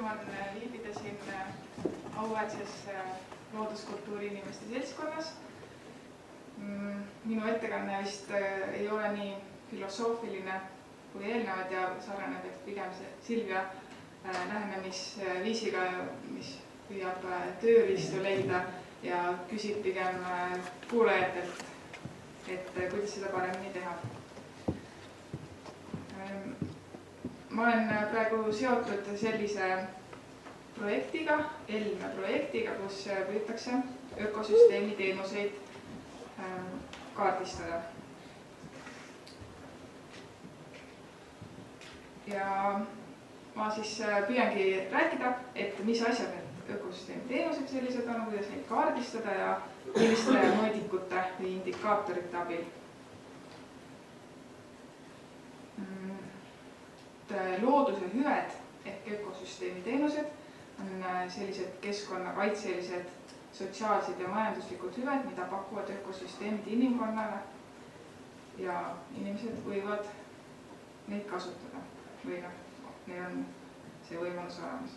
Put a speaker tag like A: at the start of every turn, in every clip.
A: Rõõm on viibida siin auväärses looduskultuuri inimeste seltskonnas. Minu ettekanne vist ei ole nii filosoofiline kui eelnevad ja sarnaneb pigem Silvia lähenemisviisiga, mis püüab tööriistu leida ja küsib pigem kuulajatelt, et kuidas seda paremini teha. Ma olen praegu seotud sellise projektiga, ELME projektiga, kus püütakse ökosüsteemi teenuseid kaardistada. Ja ma siis püüangi rääkida, et mis asjad need ökosüsteemi teenused sellised on, kuidas neid kaardistada ja milliste mõõdikute või indikaatorite abil. Looduse hüved ehk ökosüsteemi teenused on sellised keskkonnakaitselised, sotsiaalsed ja majanduslikud hüved, mida pakuvad ökosüsteemid inimkonnale ja inimesed võivad neid kasutada või neil on see võimalus olemas.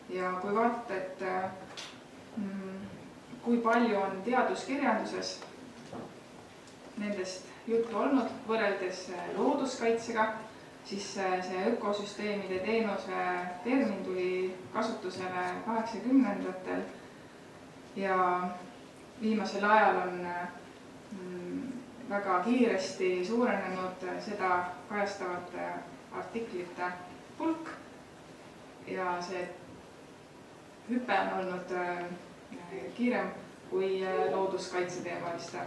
A: Ja kui vaadata, et kui palju on teaduskirjanduses nendest juttu olnud võrreldes looduskaitsega, siis see ökosüsteemide teenuse termin tuli kasutusele 80-ndatel ja viimasel ajal on väga kiiresti suurenenud seda kajastavate artiklite hulk ja see hüpe on olnud kiirem kui looduskaitseteemaliste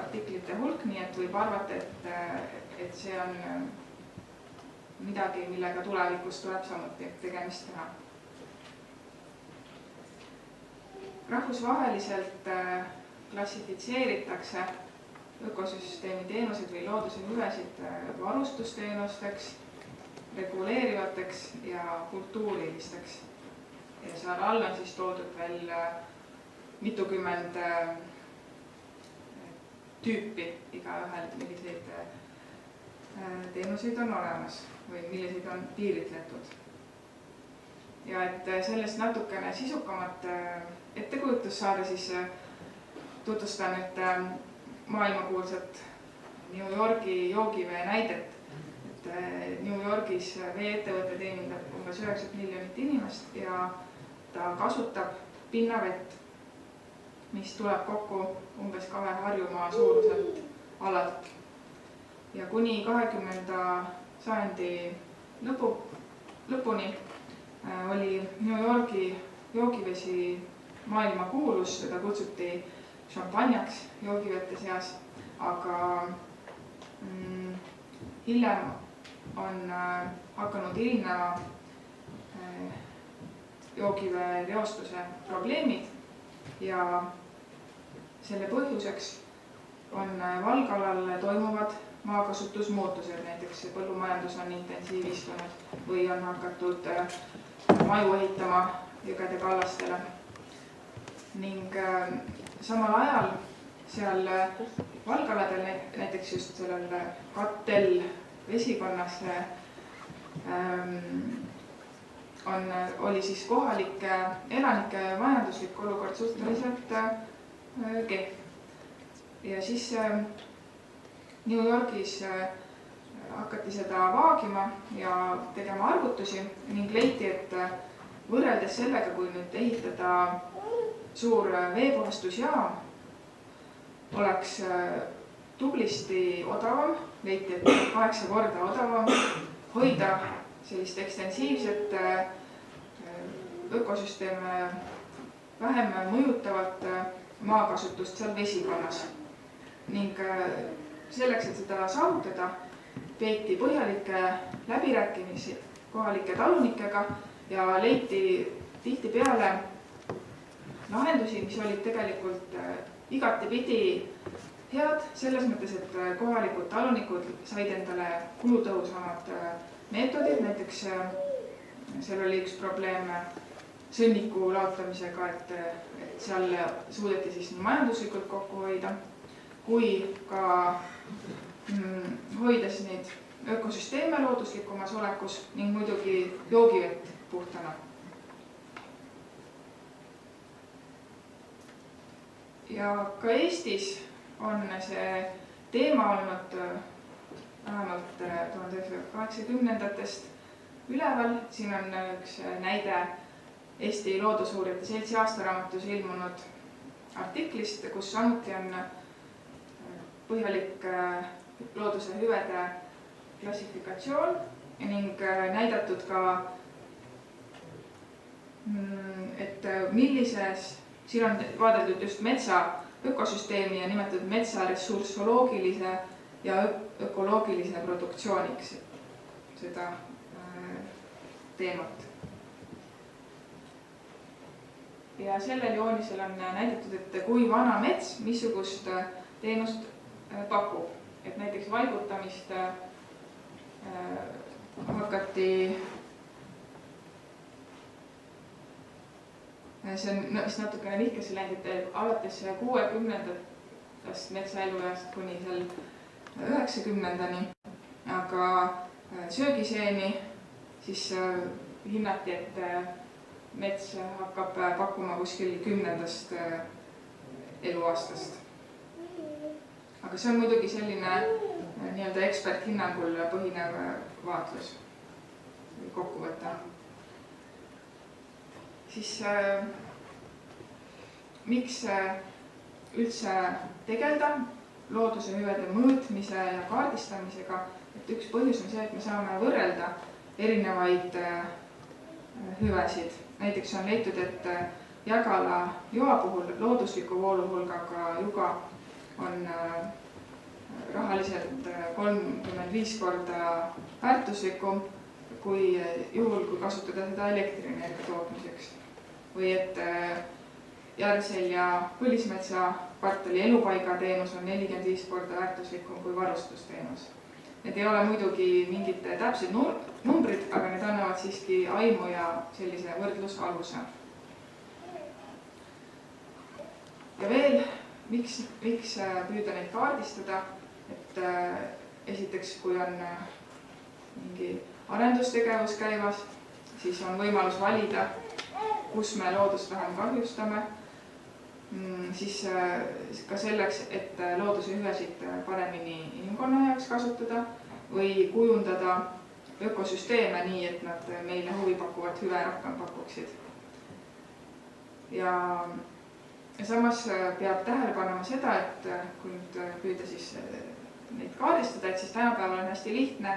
A: artiklite hulk, nii et võib arvata, et see on midagi, millega tulevikus tuleb samuti tegemist teha. Rahvusvaheliselt klassifitseeritakse ökosüsteemi teenused või looduse hüvesid varustusteenusteks, reguleerivateks ja kultuurilisteks. Ja seal all on siis toodud veel mitukümmend tüüpi igaühel, milliseid teenuseid on olemas või milliseid on piiritletud. Ja et sellest natukene sisukamat ettekujutus saada, siis tutvustan nüüd maailmakuulsat New Yorgi joogivee näidet. Et New Yorgis veeettevõte teenindab umbes 9 miljonit inimest ja ta kasutab pinnavett, mis tuleb kokku umbes 2 Harjumaa suuruselt alalt. Ja kuni 20. sajandi lõpuni oli New Yorgi joogivesi maailma kuulus, seda kutsuti šampanjaks joogivete seas, aga hiljem on hakanud ilmnema joogivee reostuse probleemid ja selle põhjuseks on valgalal toimuvad maakasutusmuutused, näiteks põllumajandus on intensiivistunud või on hakatud maju ehitama jõgede kallastele. Ning samal ajal seal valgaladel, näiteks just sellel Kattel vesikonnas oli siis kohalike elanike majanduslik olukord suhteliselt kehv. Ja siis New Yorgis hakati seda vaagima ja tegema arvutusi ning leiti, et võrreldes sellega, kui nüüd ehitada suur veepuhastusjaam, oleks tublisti odavam, leiti, et 8 korda odavam hoida sellist ekstensiivset ökosüsteeme vähem mõjutavat maakasutust seal vesikonnas. Ning selleks, et seda saavutada, peeti põhjalikke läbirääkimisi kohalike talunikega ja leiti tihtipeale lahendusi, mis olid tegelikult igatepidi head, selles mõttes, et kohalikud talunikud said endale kulutõhusamad meetodid, näiteks seal oli üks probleem sõnniku laotamisega, et seal suudeti siis nii majanduslikult kokku hoida, kui ka hoides neid ökosüsteeme looduslikumas olekus ning muidugi joogivett puhtana. Ja ka Eestis on see teema olnud vähemalt 1980-ndatest üleval. Siin on üks näide Eesti Loodusuurijate Seltsi aastaraamatus ilmunud artiklist, kus samuti on põhjalik looduse hüvede klassifikatsioon ning näidatud ka, et siin on vaadeldud just metsa ökosüsteemi ja nimetatud metsa ressursoloogilise ja ökoloogilise produktsiooniks seda teemat. Ja sellel joonisel on näidatud, et kui vana mets missugust teenust pakub. Et näiteks vaigutamist hakati, see on vist natukene nihkesse läinud, et alates 60-ndatest metsaelueast kuni seal 90-ndani, aga söögiseeni siis hinnati, et mets hakkab pakkuma kuskil 10. eluaastast. Aga see on muidugi selline nii-öelda eksperthinnangul põhinev vaatlus või kokkuvõte. Siis miks üldse tegelda looduse hüvede mõõtmise ja kaardistamisega? Et üks põhjus on see, et me saame võrrelda erinevaid hüvesid. Näiteks on leitud, et Jägala joa puhul loodusliku vooluhulgaga juga on rahaliselt 35 korda väärtuslikum kui juhul, kui kasutada seda elektrienergia tootmiseks. Või et Järvselja Põlismetsa kvartali elupaigateenus on 45 korda väärtuslikum kui varustusteenus. Need ei ole muidugi mingid täpsed numbrid, aga need annavad siiski aimu ja sellise võrdlusaluse. Ja veel, miks püüda neid kaardistada, et esiteks, kui on mingi arendustegevus käivas, siis on võimalus valida, kus me loodust vähem kahjustame, siis ka selleks, et looduse hüvesid paremini inimkonna jaoks kasutada või kujundada ökosüsteeme nii, et nad meile huvi pakkuvat hüve rohkem pakuksid. Ja samas peab tähele panema seda, et kui nüüd püüda siis neid kaardistada, et siis tänapäeval on hästi lihtne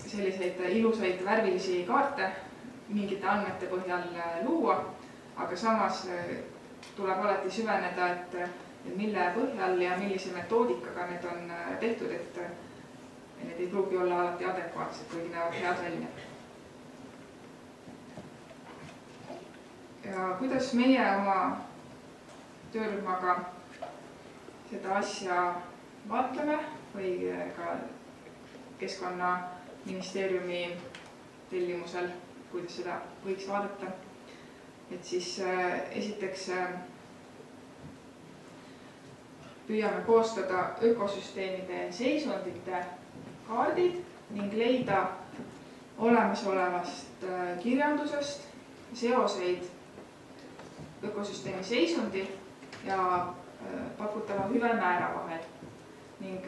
A: selliseid ilusaid värvilisi kaarte mingite andmete põhjal luua, aga samas tuleb alati süveneda, et mille põhjal ja millise metoodikaga need on tehtud, et need ei pruugi olla alati adekvaatsed, kuigi näevad head välja. Ja kuidas meie oma töörühmaga seda asja vaatleme või ka Keskkonnaministeeriumi tellimusel, kuidas seda võiks vaadata. Et siis esiteks püüame koostada ökosüsteemide seisundite kaardid ning leida olemasolevast kirjandusest seoseid ökosüsteemi seisundi ja pakutava hüvemäära vahel. Ning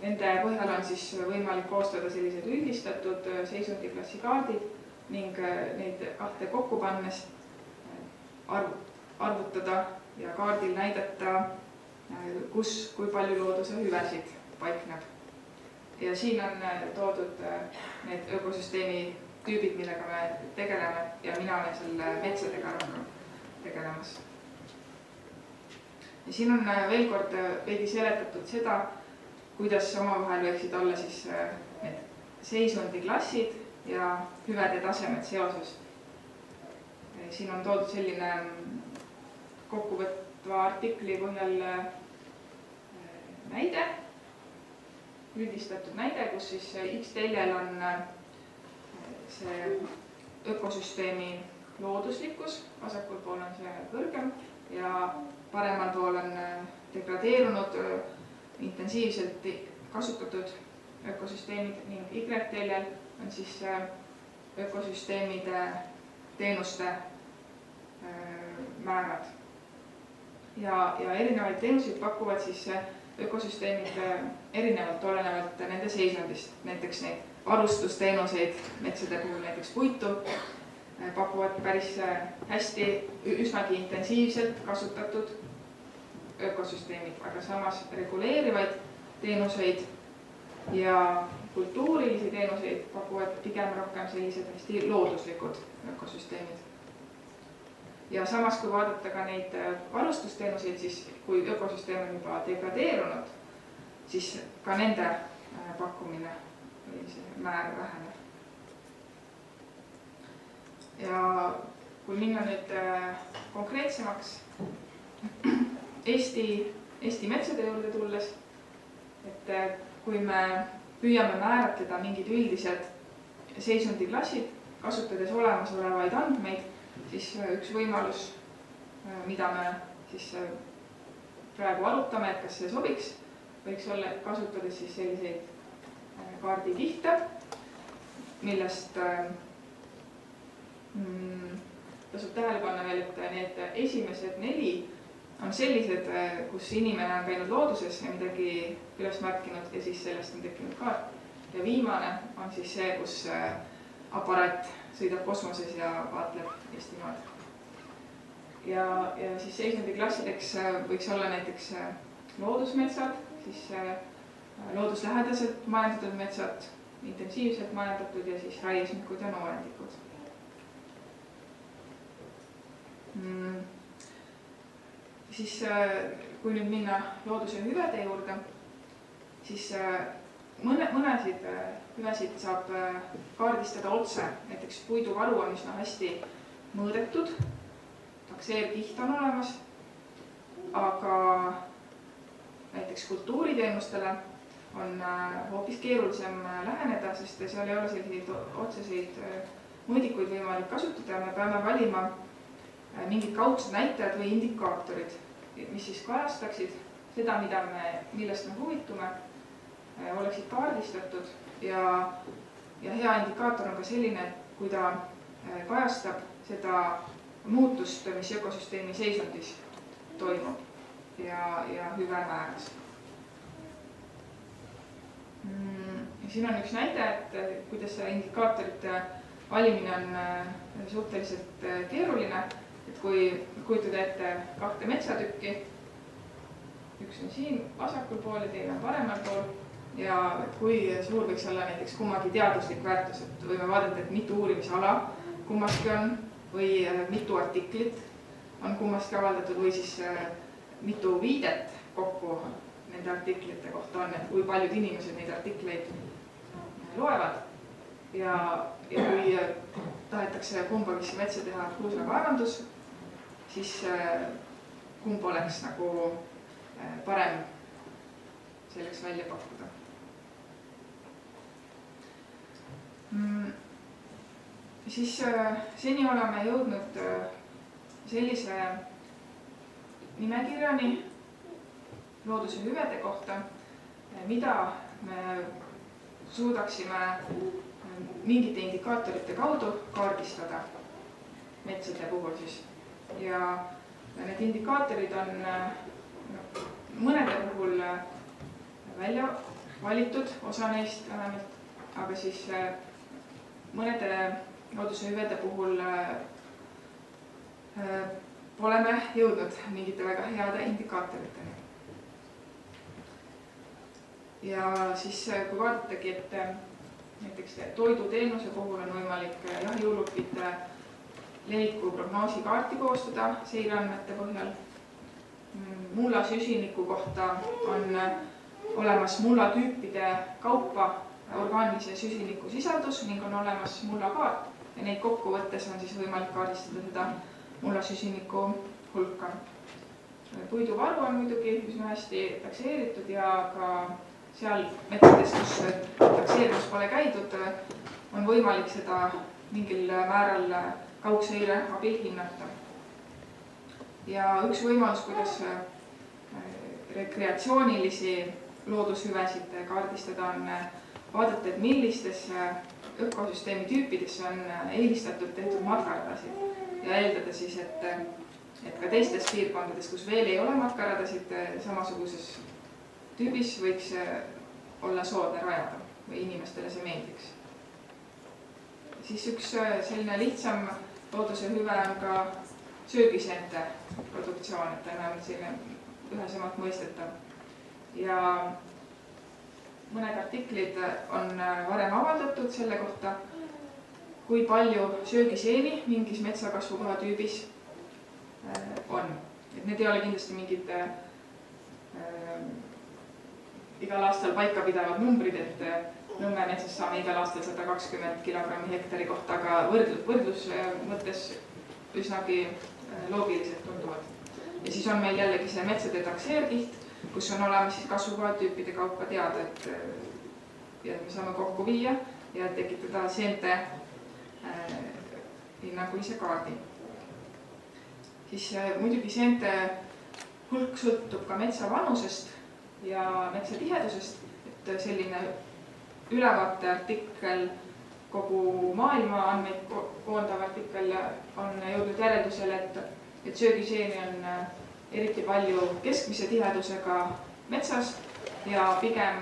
A: nende põhjal on siis võimalik koostada sellised üldistatud seisundiklassi kaardid ning neid kahte kokku pannes arvutada ja kaardil näidata, kui palju looduse hüvesid paikneb. Ja siin on toodud need ökosüsteemi tüübid, millega me tegeleme ja mina olen selle metsadega rohkem tegelemas. Ja siin on veel kord veidi seletatud seda, kuidas omavahel võiksid olla siis need seisundiklassid ja hüvede tasemed seoses. Siin on toodud selline kokkuvõtva artikli põhjal näide, üldistatud näide, kus siis X-teljel on see ökosüsteemi looduslikkus, vasakul pool on see kõrgem ja paremal pool on degradeerunud intensiivselt kasutatud ökosüsteemid ning Y-teljel on siis ökosüsteemide teenuste määrad. Ja erinevaid teenuseid pakuvad siis ökosüsteemid erinevalt olenevalt nende seisundist. Näiteks neid varustusteenuseid metsade puhul, näiteks puitu, pakuvad päris hästi üsnagi intensiivselt kasutatud ökosüsteemid, aga samas reguleerivaid teenuseid ja kultuurilisi teenuseid pakuvad pigem rohkem sellised hästi looduslikud ökosüsteemid. Ja samas, kui vaadata ka neid varustusteenuseid, siis kui ökosüsteem on juba degradeerunud, siis ka nende pakkumine või see määr väheneb. Ja kui minna nüüd konkreetsemaks Eesti metsade juurde tulles, et kui me püüame määratleda mingid üldised seisundiklassid, kasutades olemasolevaid andmeid, siis üks võimalus, mida me siis praegu arutame, et kas see sobiks, võiks olla kasutades siis selliseid kaardikihte, millest tasub tähele panna veel, et need esimesed 4 on sellised, kus inimene on käinud looduses ja midagi üles märkinud ja siis sellest on tekkinud kaart. Ja viimane on siis see, kus aparaat sõidab kosmoses ja vaatleb Eestimaad. Ja siis seisundiklassideks võiks olla näiteks loodusmetsad, siis looduslähedaselt majandatud metsad, intensiivselt majandatud ja siis raiesmikud ja noorendikud. Siis kui nüüd minna looduse hüvede juurde, siis mõnesid hüvesid saab kaardistada otse, näiteks puiduvaru on üsna hästi mõõdetud, takseerkiht on olemas, aga näiteks kultuuriteenustele on hoopis keerulisem läheneda, sest seal ei ole selliseid otseseid mõõdikuid võimalik kasutada. Me peame valima mingid kaudsed näitajad või indikaatorid, mis siis kajastaksid seda, millest me huvitume, oleksid kaardistatud ja hea indikaator on ka selline, kui ta kajastab seda muutust, mis ökosüsteemi seisundis toimub ja hüve määras. Siin on üks näide, et kuidas see indikaatorite valimine on suhteliselt keeruline, et kui kujutada ette 2 metsatükki, üks on siin vasakul pool ja teine on paremal pool, ja kui suur võiks olla näiteks kummagi teaduslik väärtus, et võime vaadata, et mitu uurimisala kummaski on või mitu artiklit on kummaski avaldatud või siis mitu viidet kokku nende artiklite kohta on, et kui paljud inimesed neid artikleid loevad ja kui tahetakse kumbagisse metsa teha kruusakaevandus, siis kumb oleks nagu parem selleks välja pakkuda. Siis seni oleme jõudnud sellise nimekirjani looduse hüvede kohta, mida me suudaksime mingite indikaatorite kaudu kaardistada metsade puhul siis. Ja need indikaatorid on mõnede puhul välja valitud, osa neist vähemalt, aga siis mõnede looduse hüvede puhul oleme jõudnud mingite väga heade indikaatoriteni. Ja siis kui vaadatagi, et näiteks toiduteenuse puhul on võimalik jahiulukite leviku prognoosikaarti koostada seireandmete põhjal. Mulla süsiniku kohta on olemas mullatüüpide kaupa orgaanilise süsiniku sisaldus ning on olemas mullakaart ja neid kokku võttes on siis võimalik kaardistada seda mullasüsiniku hulka. Puiduvaru on muidugi üsna hästi takseeritud ja ka seal metsades, kus takseerimus pole käidud, on võimalik seda mingil määral kaugseire abil hinnata. Ja üks võimalus, kuidas rekreatsioonilisi loodushüvesid kaardistada, on vaadata, et millistes ökosüsteemi tüüpidesse on eelistatult tehtud matkaradasid ja eeldada siis, et ka teistes piirkondades, kus veel ei ole matkaradasid samasuguses tüübis, võiks olla soodne rajada või inimestele see meeldiks. Siis üks selline lihtsam looduse hüve on ka söögiseente produktsioon, et on vähemalt selline ühesemalt mõistetav. Ja mõned artiklid on varem avaldatud selle kohta, kui palju söögiseeni mingis metsakasvukoha tüübis on. Et need ei ole kindlasti mingid igal aastal paika pidavad numbrid, et Nõmme metsas saame igal aastal 120 kilogrammi hektari kohta, aga võrdlus mõttes üsnagi loogiliselt tunduvad. Ja siis on meil jällegi see metsade takseerkiht, kus on olemas siis kasvukohatüüpide kaupa teada, et me saame kokku viia ja tekitada seente hinnangulise kaardi. Siis muidugi seente hulk sõltub ka metsa vanusest ja metsa tihedusest, et selline ülevaate artikkel, kogu maailma andmeid koondav artikkel on jõudnud järeldusele, et söögiseeni on eriti palju keskmise tihedusega metsas ja pigem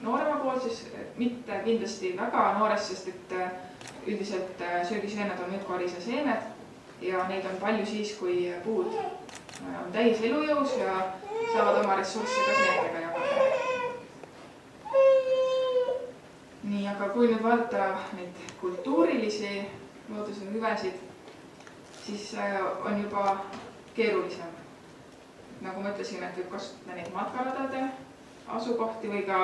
A: noorema pool, siis mitte kindlasti väga noores, sest et üldiselt söögiseened on mükorise seened ja neid on palju siis, kui puud on täis elujõus ja saavad oma ressursse ka seentega jagada. Nii, aga kui nüüd vaadata neid kultuurilisi looduse hüvesid, siis on juba keerulisem. Nagu ma ütlesin, et võib kasutada neid matkaradade asukohti või ka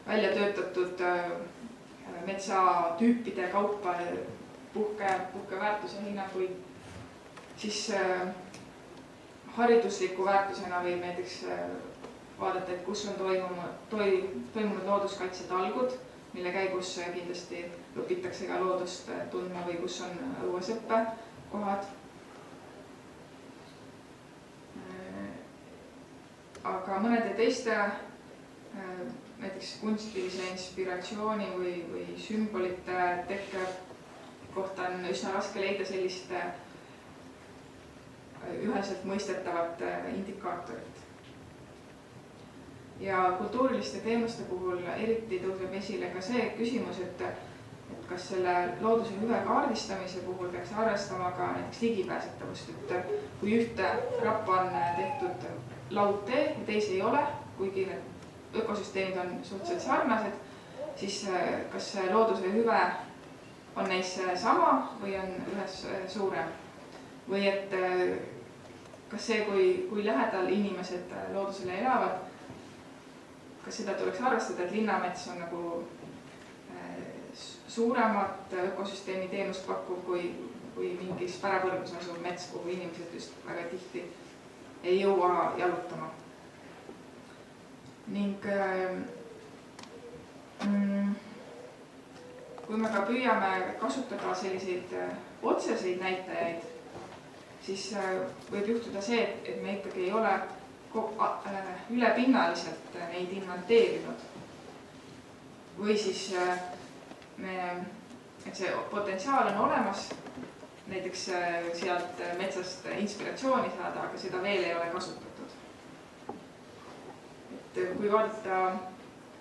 A: välja töötatud metsatüüpide kaupa puhkeväärtuse hinnanguid, siis haridusliku väärtusena võib näiteks vaadata, et kus on toimunud looduskaitsetalgud, mille käigus kindlasti õpitakse ka loodust tundma või kus on õuesõppekohad. Aga mõnede teiste näiteks kunstilise inspiratsiooni või sümbolite tekke kohta on üsna raske leida sellist üheselt mõistetavat indikaatorit. Ja kultuuriliste teenuste puhul eriti tõuseb esile ka see küsimus, et kas selle looduse hüve kaardistamise puhul peaks arvestama ka näiteks ligipääsetavust, et kui ühte rappa on tehtud laudtee ja teisi ei ole, kuigi need ökosüsteemid on suhteliselt sarnased, siis kas looduse hüve on neis sama või on ühes suurem? Või et kas see, kui lähedal inimesed loodusele elavad, kas seda tuleks arvestada, et linnamets on nagu suuremat ökosüsteemi teenust pakkuv kui mingis pärapõrgus asuv mets, kuhu inimesed just väga tihti ei jõua jalutama. Ning kui me ka püüame kasutada selliseid otseseid näitajaid, siis võib juhtuda see, et me ikkagi ei ole ülepinnaliselt neid inventeerinud. Või siis et see potentsiaal on olemas, näiteks sealt metsast inspiratsiooni saada, aga seda veel ei ole kasutatud. Et kui vaadata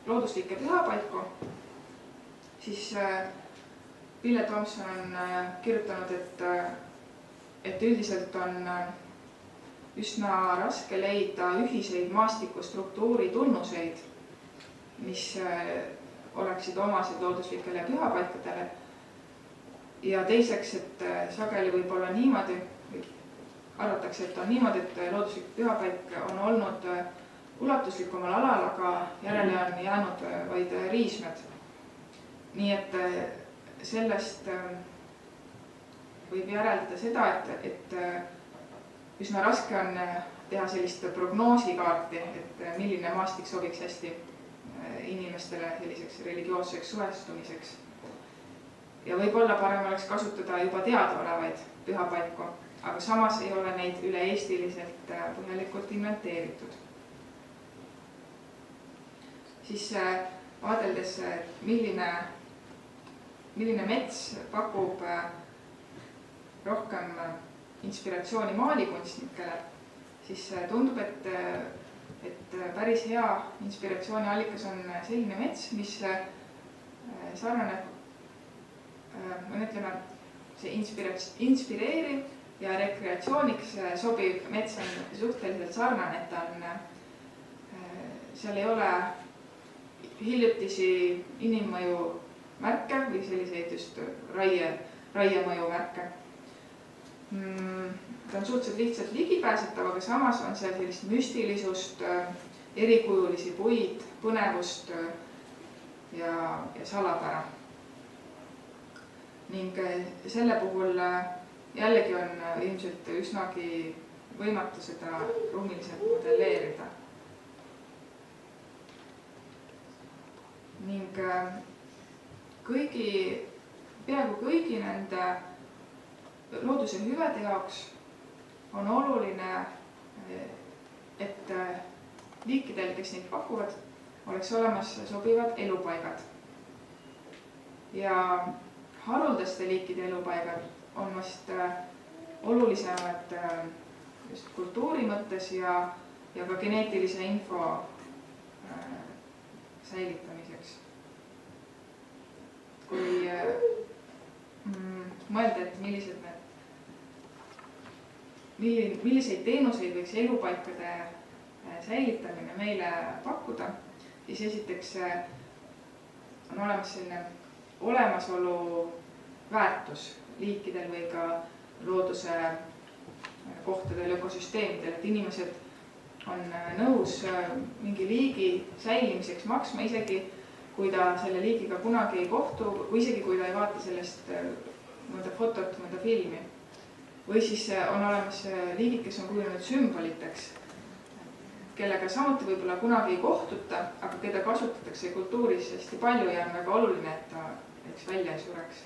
A: looduslikke pühapaiku, siis Pille Tomson on kirjutanud, et üldiselt on üsna raske leida ühiseid maastikustruktuuri tunnuseid, mis oleksid omased looduslikele pühapaikadele. Ja teiseks, et sageli võib olla niimoodi, arvatakse, et on niimoodi, et looduslik pühapaik on olnud ulatuslikumal alal, aga järele on jäänud vaid riismed. Nii et sellest võib järeldada seda, et üsna raske on teha sellist prognoosikaarti, et milline maastik sobiks hästi inimestele selliseks religioosseks suhestumiseks. Ja võib-olla parem oleks kasutada juba teadaolevaid pühapaiku, aga samas ei ole neid üle-eestiliselt põhjalikult inventeeritud. siis vaadeldes, milline mets pakub rohkem inspiratsiooni maalikunstnikele, siis tundub, et päris hea inspiratsiooniallikas on selline mets, mis sarnaneb, ütleme, see inspireeriv ja rekreatsiooniks sobiv mets on suhteliselt sarnane, et seal ei ole hiljutisi inimmõju märke või selliseid just raiemõju märke. Ta on suhteliselt lihtsalt ligipääsetav, aga samas on seal sellist müstilisust, erikujulisi puid, põnevust ja salapära. Ning selle puhul jällegi on ilmselt üsnagi võimatu seda ruumiliselt modelleerida. Ning peaaegu kõigi nende looduse hüvede jaoks on oluline, et liikidel, kes neid pakuvad, oleks olemas sobivad elupaigad. Ja haruldaste liikide elupaigad on vast olulisemad just kultuuri mõttes ja ka geneetilise info säilitamiseks. Kui mõelda, et milliseid teenuseid võiks elupaikade säilitamine meile pakkuda, siis esiteks on olemas selline olemasolu väärtus liikidel või ka looduse kohtadel, ökosüsteemidel, et inimesed on nõus mingi liigi säilimiseks maksma, isegi kui ta selle liigiga kunagi ei kohtu või isegi kui ta ei vaata sellest mõnda fotot, mõnda filmi. Või siis on olemas liigid, kes on kujunenud sümboliteks, kellega samuti võib-olla kunagi ei kohtuta, aga keda kasutatakse kultuuris hästi palju ja on väga oluline, et ta välja ei sureks.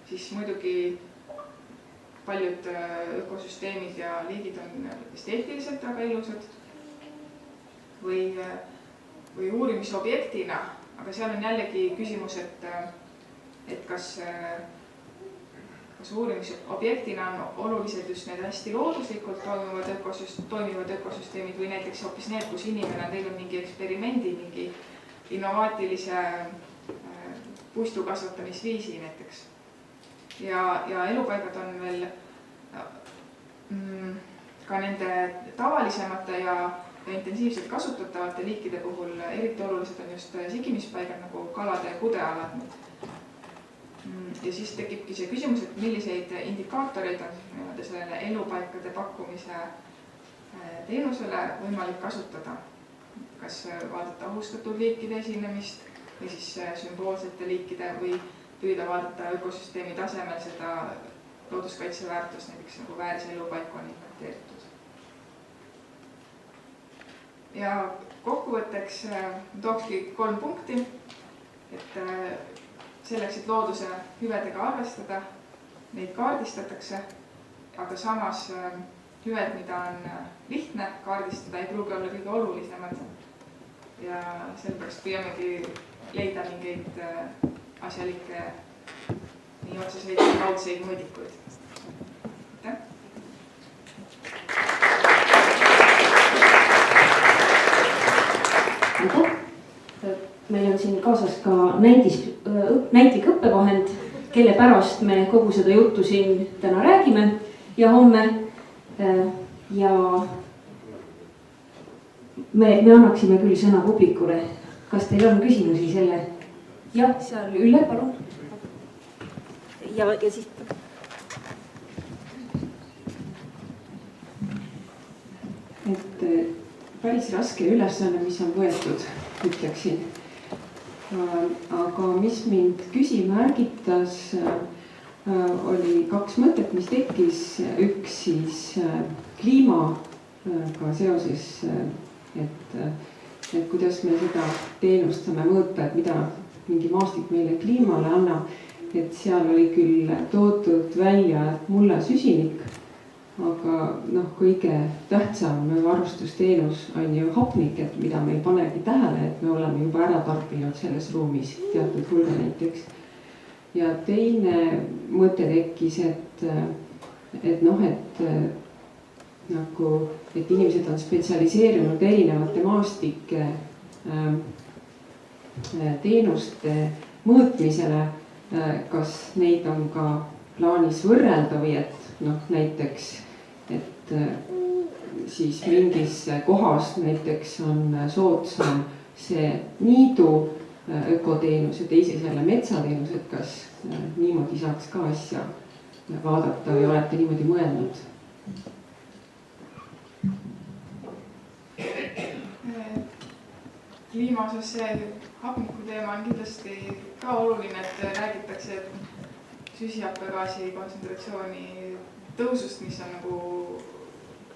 A: Siis muidugi paljud ökosüsteemid ja liigid on esteetiliselt väga ilusad või uurimisobjektina, aga seal on jällegi küsimus, et kas uurimisobjektina on olulised just need hästi looduslikult toimivad ökosüsteemid või näiteks hoopis need, kus inimene on teinud mingi eksperimendi, mingi innovaatilise puistu kasvatamisviisi näiteks. Ja elupaigad on veel ka nende tavalisemate ja intensiivselt kasutatavate liikide puhul eriti olulised on just sigimispaigad nagu kalade ja kudealad. Ja siis tekibki see küsimus, et milliseid indikaatoreid on sellele elupaikade pakkumise teenusele võimalik kasutada. Kas vaadata ohustatud liikide esinemist või siis sümboolsete liikide või püüda vaadata ökosüsteemi tasemel seda looduskaitseväärtust, näiteks nagu vääriselupaiku on inventeeritud. Ja kokkuvõtteks tookski 3 punkti, et selleks, et looduse hüvedega arvestada, neid kaardistatakse, aga samas hüved, mida on lihtne kaardistada, ei pruugi olla kõige olulisemad. Ja sellepärast püüamegi leida mingeid asjalikke nii otseseid ja kaudseid mõõdikuid.
B: Meil on siin kaasas ka näitlik õppevahend, kelle pärast me kogu seda juttu siin täna räägime ja homme. Ja me annaksime küll sõna publikule. Kas teil on küsimusi selle? Jah, seal Ülle, palun. Ja siis...
C: Et päris raske ülesanne, mis on võetud, ütleksin. Aga mis mind küsima ärgitas, oli 2 mõtet, mis tekkis. Üks siis kliimaga seoses, et kuidas me seda teenust saame mõõta, et mida mingi maastik meile kliimale annab. Et seal oli küll toodud välja mulla süsinik, aga noh, kõige tähtsam varustusteenus on ju hapnik, et mida me ei panegi tähele, et me oleme juba ära tarbinud selles ruumis teatud hulga näiteks. Ja teine mõte tekkis, et noh, et inimesed on spetsialiseerunud erinevate maastike teenuste mõõtmisele, kas neid on ka plaanis võrrelda või et noh, näiteks, et siis mingis kohas näiteks on soodsam see niidu ökoteenus ja teises jälle metsateenus, et kas niimoodi saaks ka asja vaadata või olete niimoodi mõelnud?
A: Kliima osas see hapniku teema on kindlasti ka oluline, et räägitakse süsihappegaasi kontsentratsiooni tõusust, mis on nagu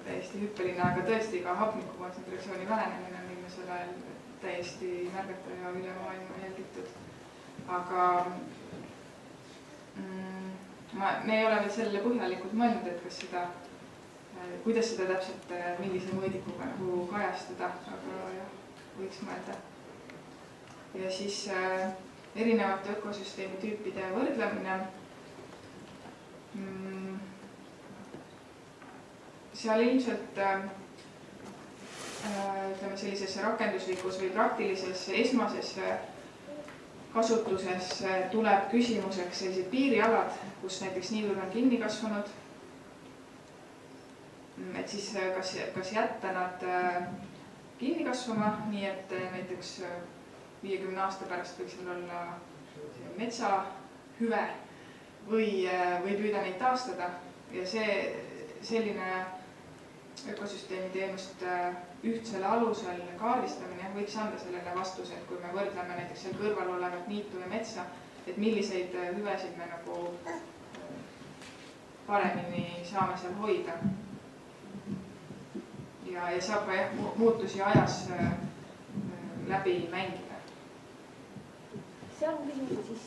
A: täiesti hüppeline, aga tõesti ka hapniku kontsentratsiooni vähenemine on viimasel ajal täiesti märgata ja üle maailma jälgitud. Aga me ei ole veel sellele põhjalikult mõelnud, et kas seda, kuidas seda täpselt, millise mõõdikuga nagu kajastada, aga jah, võiks mõelda. Ja siis erinevate ökosüsteemi tüüpide võrdlemine. Seal ilmselt ütleme sellises rakenduslikus või praktilises esmases kasutuses tuleb küsimuseks sellised piirialad, kus näiteks niidud on kinni kasvanud. Et siis kas jätta nad kinni kasvama, nii et näiteks 50 aasta pärast võiks seal olla metsahüve või püüda neid taastada. Ja selline ökosüsteemi teenust ühtsele alusel kaardistamine võiks anda sellele vastuse, et kui me võrdleme näiteks seal kõrval olevat niitu ja metsa, et milliseid hüvesid me nagu paremini saame seal hoida. Ja saab ka muutusi ajas läbi mängida.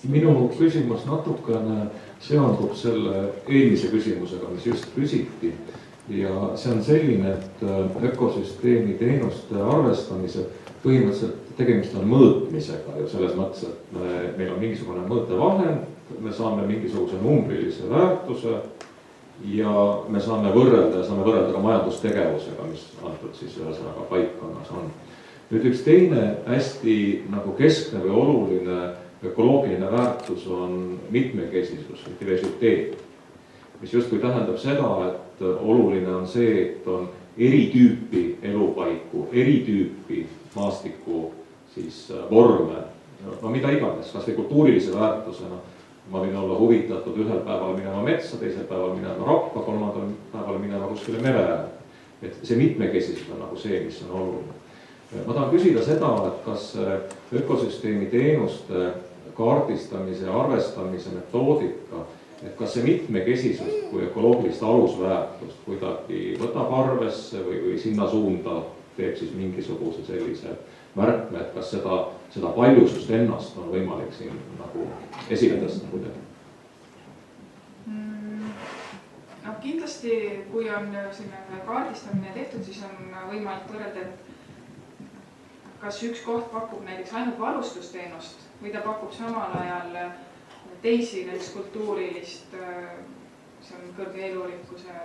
D: Minu küsimus natukene seondub selle eelmise küsimusega, mis just küsiti. Ja see on selline, et ökosüsteemi teenuste arvestamise põhimõtteliselt tegemist on mõõtmisega ja selles mõttes, et meil on mingisugune mõõtevahend, me saame mingisuguse numbrilise väärtuse ja me saame võrrelda ka majandustegevusega, mis antud siis ühesõnaga paikkonnas on. Nüüd üks teine hästi nagu keskne või oluline ökoloogiline väärtus on mitmekesisus, diversiteet, mis justkui tähendab seda, et oluline on see, et on eri tüüpi elupaiku, eri tüüpi maastiku siis vorme, no mida iganes, kas või kultuurilise väärtusena. Ma võin olla huvitatud ühel päeval minema metsa, teisel päeval minema rappa, kolmandal päeval minema kuskile mere äärde. Et see mitmekesisus on nagu see, mis on oluline. Ma tahan küsida seda, et kas ökosüsteemi teenuste kaardistamise ja arvestamise metoodika, et kas see mitmekesisus kui ökoloogilist alusväärtust kuidagi võtab arvesse või sinna suunda teeb siis mingisuguse sellise märkme, et kas seda paljusust ennast on võimalik siin nagu esile tõsta kuidagi?
A: No kindlasti, kui on selline kaardistamine tehtud, siis on võimalik võrrelda, et kas üks koht pakub näiteks ainult varustusteenust või ta pakub samal ajal teisi näiteks kultuurilist, see on kõrge elurikkuse,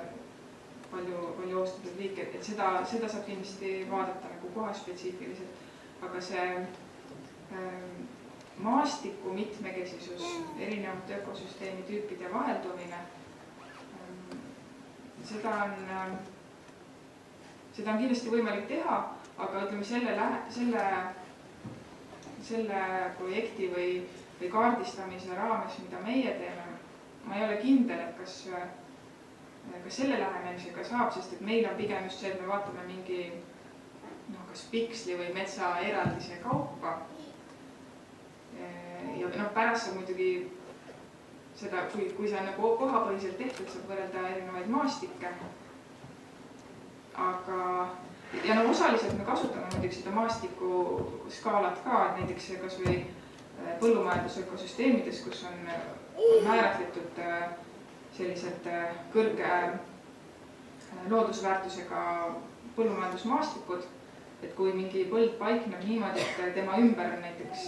A: palju oostatud liike, et seda saab kindlasti vaadata nagu kohaspetsiifiliselt, aga see maastiku mitmekesisus, erinevate ökosüsteemi tüüpide vaheldumine, seda on kindlasti võimalik teha, aga ütleme selle projekti või kaardistamise raames, mida meie teeme, ma ei ole kindel, et kas selle lähenemisega saab, sest et meil on pigem just see, et me vaatame mingi kas piksli või metsa eraldise kaupa. Ja pärast saab muidugi seda, kui see on nagu kohapõhiselt tehtud, saab võrrelda erinevaid maastikke. Ja osaliselt me kasutame muidugi seda maastiku skaalat ka, et näiteks kas või põllumajandusökosüsteemides, kus on määratletud sellised kõrge loodusväärtusega põllumajandusmaastikud, et kui mingi põld paikneb niimoodi, et tema ümber on näiteks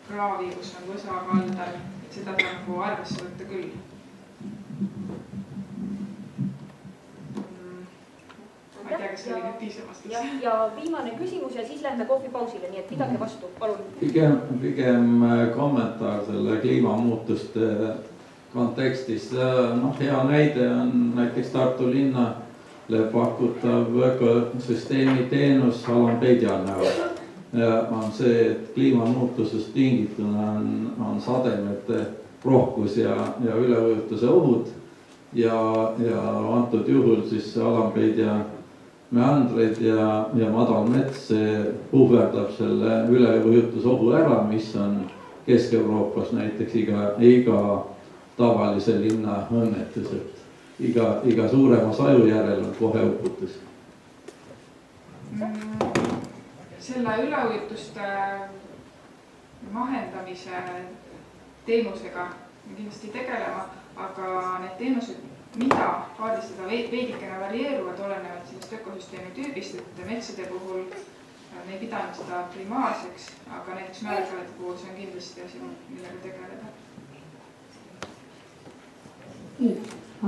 A: kraavi, kus on võsa kaldal, et seda saab nagu arvesse võtta küll. Ma ei tea, kas see oli nüüd piisav vastus.
B: Ja viimane küsimus ja siis lähme kohvipausile, nii et pidage vastu, palun.
E: Pigem kommentaar selle kliimamuutuste kontekstis. Hea näide on näiteks Tartu linnale pakutav ökosüsteemi teenus Alampeidja näol. On see, et kliimamuutusest tingituna on sademete rohkus ja üleujutuse ohud ja antud juhul siis Alampeidja meandrid ja madal mets puhverdab selle üleujutusohu ära, mis on Kesk-Euroopas näiteks iga tavalise linna õnnetus, et iga suurema saju järel on kohe uputus.
A: Selle üleujutuste mahendamise teenusega me kindlasti tegelema, aga need teenused, mida kaardistada veidikene varieeruvad, olenevad sellest ökosüsteemi tüübist, et metsade puhul me ei pidanud seda primaarseks, aga näiteks mäekalade puhul see on kindlasti asi, millega tegeleda.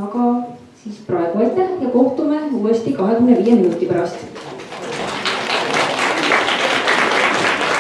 B: Aga siis praegu aitäh ja kohtume uuesti 25 minuti pärast.